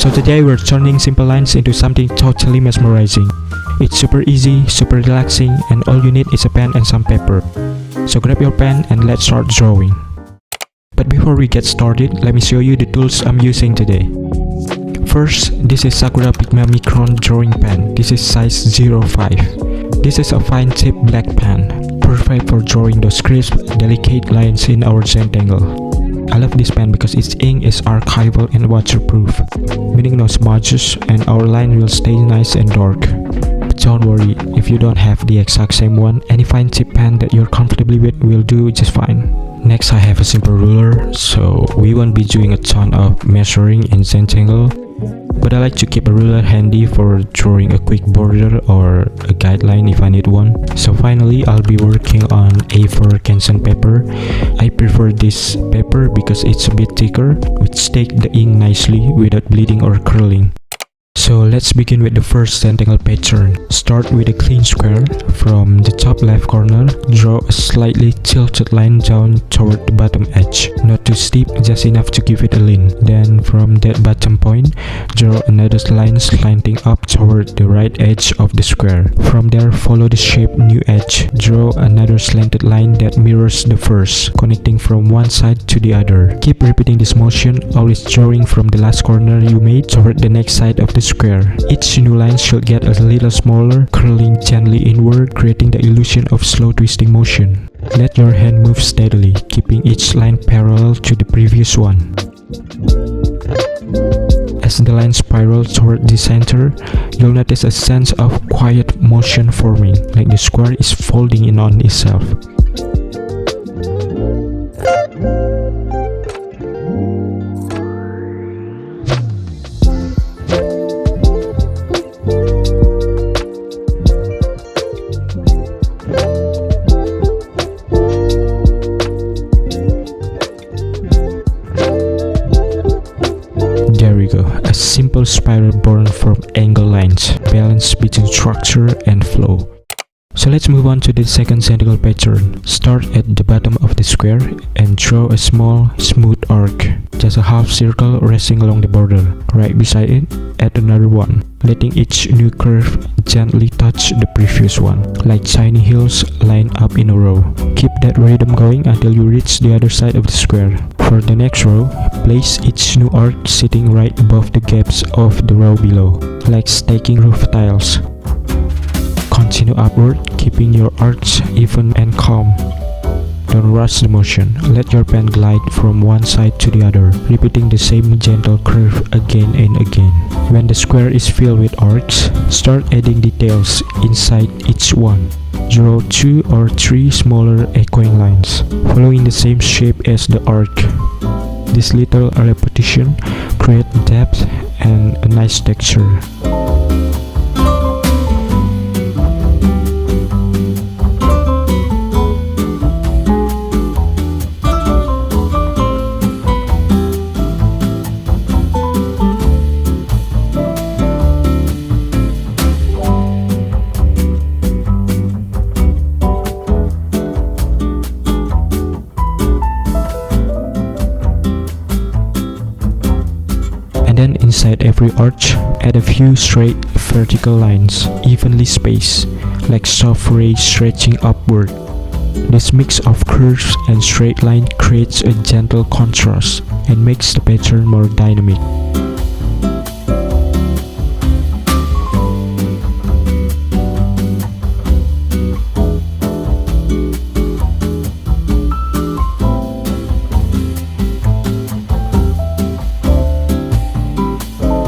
So today we're turning simple lines into something totally mesmerizing. It's super easy, super relaxing, and all you need is a pen and some paper. So grab your pen and let's start drawing. But before we get started, let me show you the tools I'm using today. First, this is Sakura Pigma Micron drawing pen. This is size 05. This is a fine tip black pen, perfect for drawing those crisp, delicate lines in our Zentangle. I love this pen because its ink is archival and waterproof, meaning no smudges and our line will stay nice and dark. But don't worry, if you don't have the exact same one, any fine tip pen that you're comfortably with will do just fine. Next, I have a simple ruler, so we won't be doing a ton of measuring in Zentangle, but I like to keep a ruler handy for drawing a quick border or a guideline if I need one. So finally, I'll be working on A4 Canson paper. I prefer this paper because it's a bit thicker, which takes the ink nicely without bleeding or curling. So let's begin with the first Zentangle pattern. Start with a clean square. From the top left corner, draw a slightly tilted line down toward the bottom edge. Not too steep, just enough to give it a lean. Then from that bottom point, draw another line slanting up toward the right edge of the square. From there, follow the shape new edge. Draw another slanted line that mirrors the first, connecting from one side to the other. Keep repeating this motion, always drawing from the last corner you made toward the next side of the square. Each new line should get a little smaller, curling gently inward, creating the illusion of slow twisting motion. Let your hand move steadily, keeping each line parallel to the previous one. As the line spirals toward the center, you'll notice a sense of quiet motion forming, like the square is folding in on itself. There we go, a simple spiral born from angle lines, balance between structure and flow. So let's move on to the second Zentangle pattern. Start at the bottom of the square and draw a small, smooth arc, just a half circle resting along the border. Right beside it, add another one, letting each new curve gently touch the previous one, like tiny hills lined up in a row. Keep that rhythm going until you reach the other side of the square. For the next row, place each new arc sitting right above the gaps of the row below, like staking roof tiles. Continue upward, keeping your arcs even and calm. Don't rush the motion. Let your pen glide from one side to the other, repeating the same gentle curve again and again. When the square is filled with arcs, start adding details inside each one. Draw 2 or 3 smaller echoing lines, following the same shape as the arc. This little repetition creates depth and a nice texture. Then inside every arch, add a few straight vertical lines, evenly spaced, like soft rays stretching upward. This mix of curves and straight line creates a gentle contrast and makes the pattern more dynamic.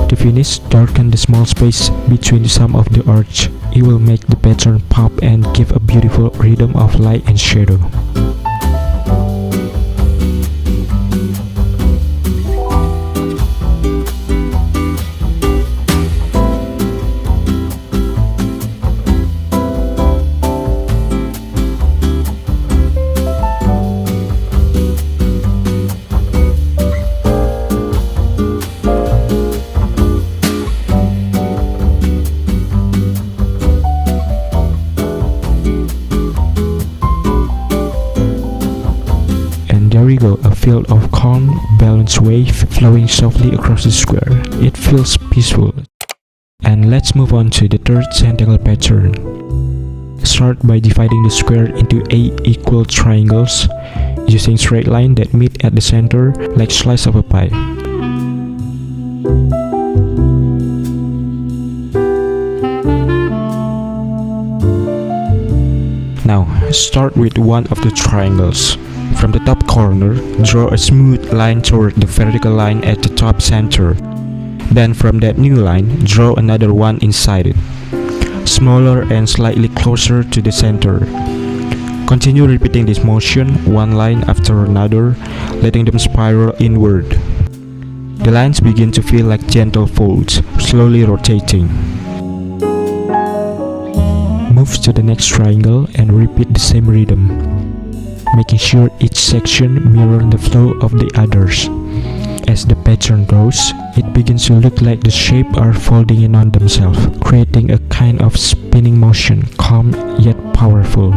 To finish, darken the small space between some of the arch. It will make the pattern pop and give a beautiful rhythm of light and shadow. There we go, a field of calm, balanced wave flowing softly across the square. It feels peaceful. And let's move on to the third Zentangle pattern. Start by dividing the square into 8 equal triangles, using straight lines that meet at the center like slice of a pie. Now, start with one of the triangles. From the top corner, draw a smooth line toward the vertical line at the top center. Then from that new line, draw another one inside it, smaller and slightly closer to the center. Continue repeating this motion, one line after another, letting them spiral inward. The lines begin to feel like gentle folds, slowly rotating. Move to the next triangle and repeat the same rhythm, making sure each section mirrors the flow of the others. As the pattern grows, it begins to look like the shapes are folding in on themselves, creating a kind of spinning motion, calm yet powerful.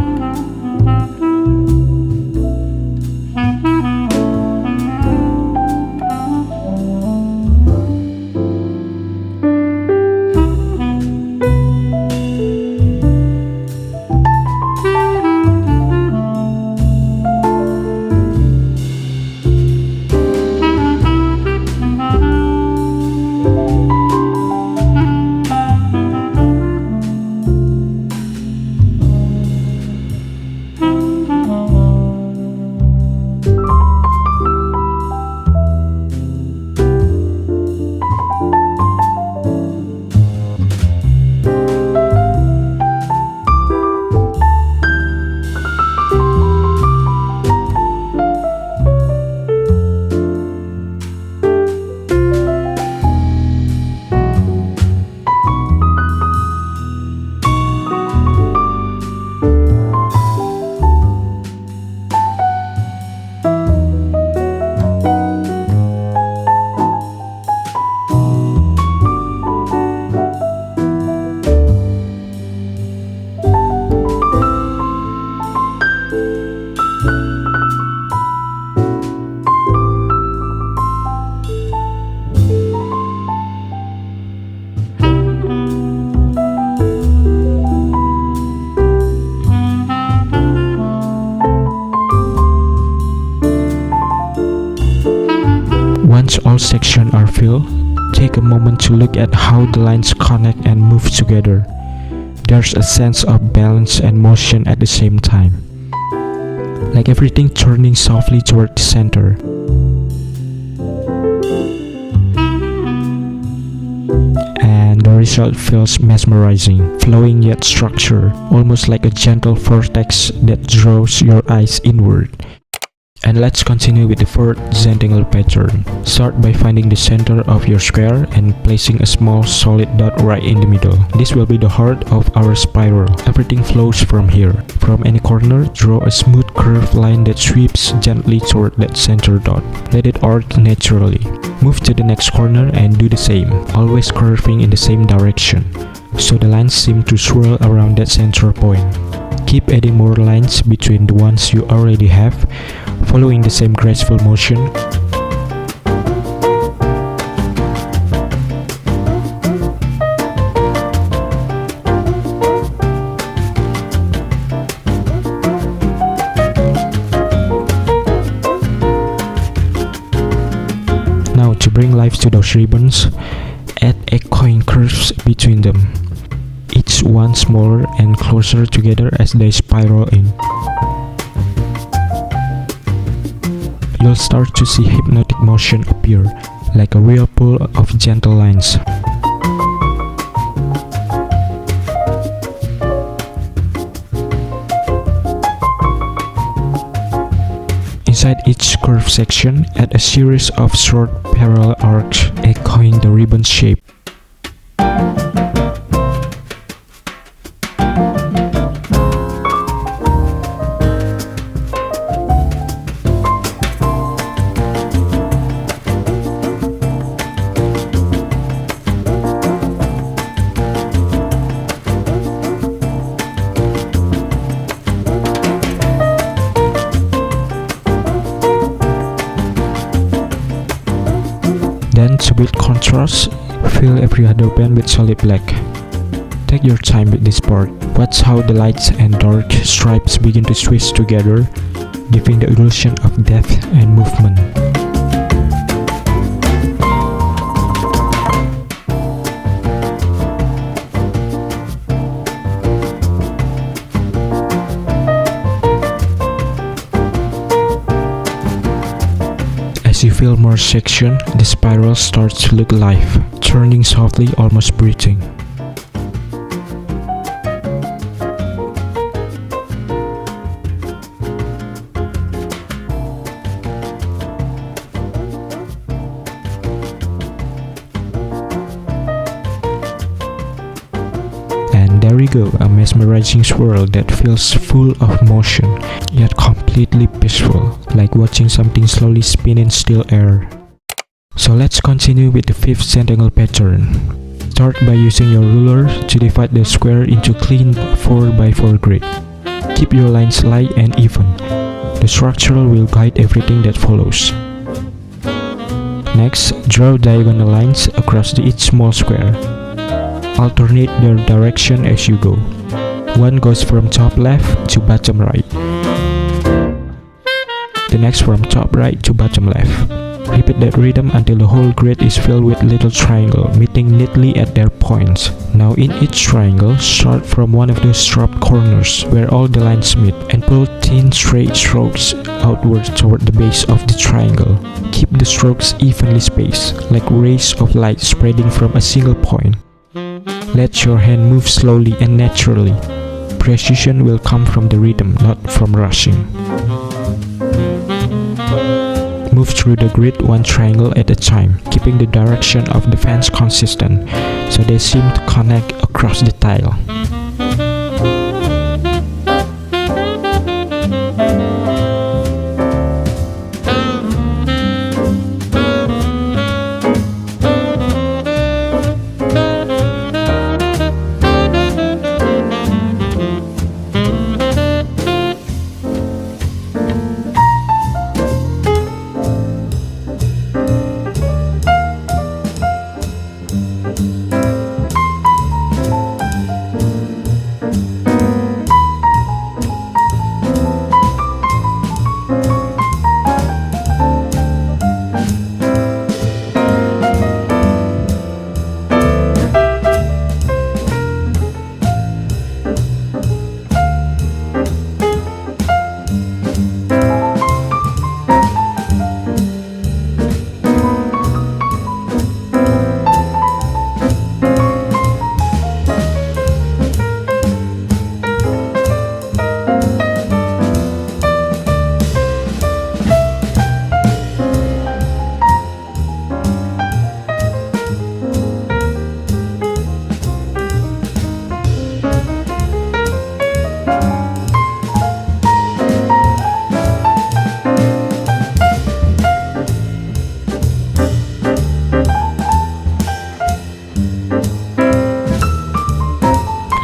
Once all sections are filled, take a moment to look at how the lines connect and move together. There's a sense of balance and motion at the same time, like everything turning softly toward the center. And the result feels mesmerizing, flowing yet structured, almost like a gentle vortex that draws your eyes inward. And let's continue with the fourth Zentangle pattern. Start by finding the center of your square and placing a small solid dot right in the middle. This will be the heart of our spiral. Everything flows from here. From any corner, draw a smooth curved line that sweeps gently toward that center dot. Let it arc naturally. Move to the next corner and do the same, always curving in the same direction, so the lines seem to swirl around that center point. Keep adding more lines between the ones you already have, following the same graceful motion. Now, to bring life to those ribbons, add echoing curves between them, each one smaller and closer together as they spiral in. You'll start to see hypnotic motion appear, like a whirlpool of gentle lines. Inside each curved section, add a series of short parallel arcs echoing the ribbon's shape. contrast, fill every other pen with solid black. Take your time with this part. Watch how the lights and dark stripes begin to switch together, giving the illusion of depth and movement. As you fill more section, the spiral starts to look alive, turning softly, almost breathing. And there you go, a mesmerizing swirl that feels full of motion, yet completely peaceful, like watching something slowly spin in still air. So let's continue with the fifth Zentangle pattern. Start by using your ruler to divide the square into clean 4x4 grid. Keep your lines light and even. The structure will guide everything that follows. Next, draw diagonal lines across each small square. Alternate their direction as you go. One goes from top left to bottom right. The next from top right to bottom left. Repeat that rhythm until the whole grid is filled with little triangles meeting neatly at their points. Now in each triangle, start from one of those sharp corners where all the lines meet and pull thin straight strokes outward toward the base of the triangle. Keep the strokes evenly spaced, like rays of light spreading from a single point. Let your hand move slowly and naturally. Precision will come from the rhythm, not from rushing. Move through the grid one triangle at a time, keeping the direction of the fans consistent, so they seem to connect across the tile.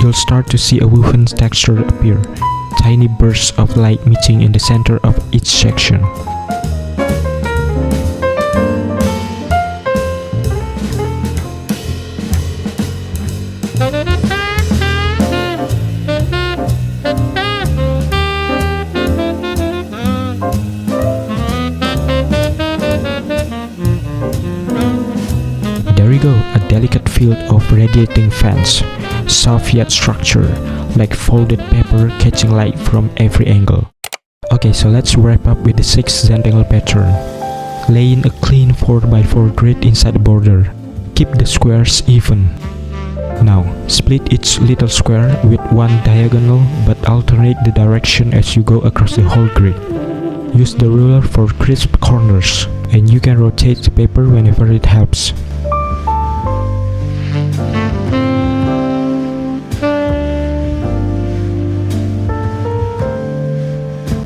You'll start to see a woven texture appear, tiny bursts of light meeting in the center of each section. There you go, a delicate field of radiating fans, soft yet structured, like folded paper catching light from every angle. Okay, so let's wrap up with the sixth Zentangle pattern. Lay in a clean 4x4 grid inside the border. Keep the squares even. Now, split each little square with one diagonal but alternate the direction as you go across the whole grid. Use the ruler for crisp corners, and you can rotate the paper whenever it helps.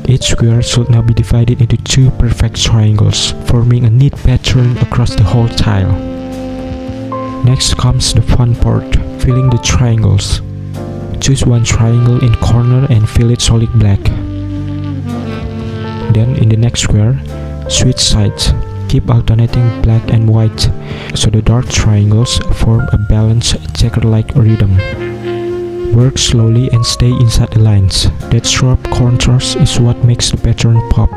Each square should now be divided into two perfect triangles, forming a neat pattern across the whole tile. Next comes the fun part, filling the triangles. Choose one triangle in corner and fill it solid black. Then in the next square, switch sides. Keep alternating black and white so the dark triangles form a balanced checker-like rhythm. Work slowly and stay inside the lines. That sharp contrast is what makes the pattern pop.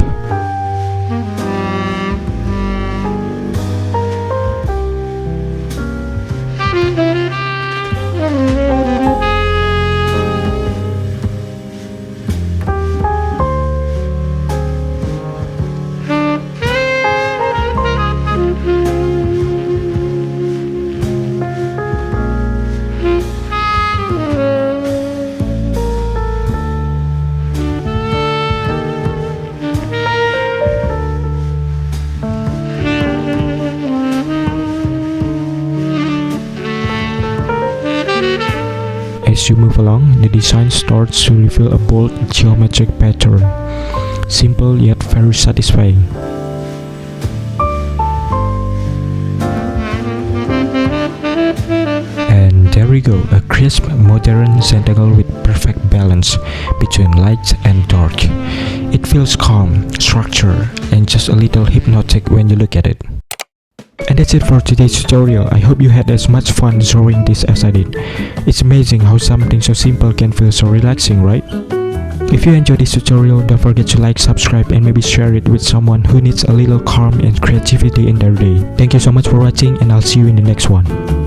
As you move along, the design starts to reveal a bold geometric pattern, simple yet very satisfying. And there we go, a crisp, modern Zentangle with perfect balance between light and dark. It feels calm, structured, and just a little hypnotic when you look at it. And that's it for today's tutorial. I hope you had as much fun drawing this as I did. It's amazing how something so simple can feel so relaxing, right? If you enjoyed this tutorial, don't forget to like, subscribe, and maybe share it with someone who needs a little calm and creativity in their day. Thank you so much for watching, and I'll see you in the next one.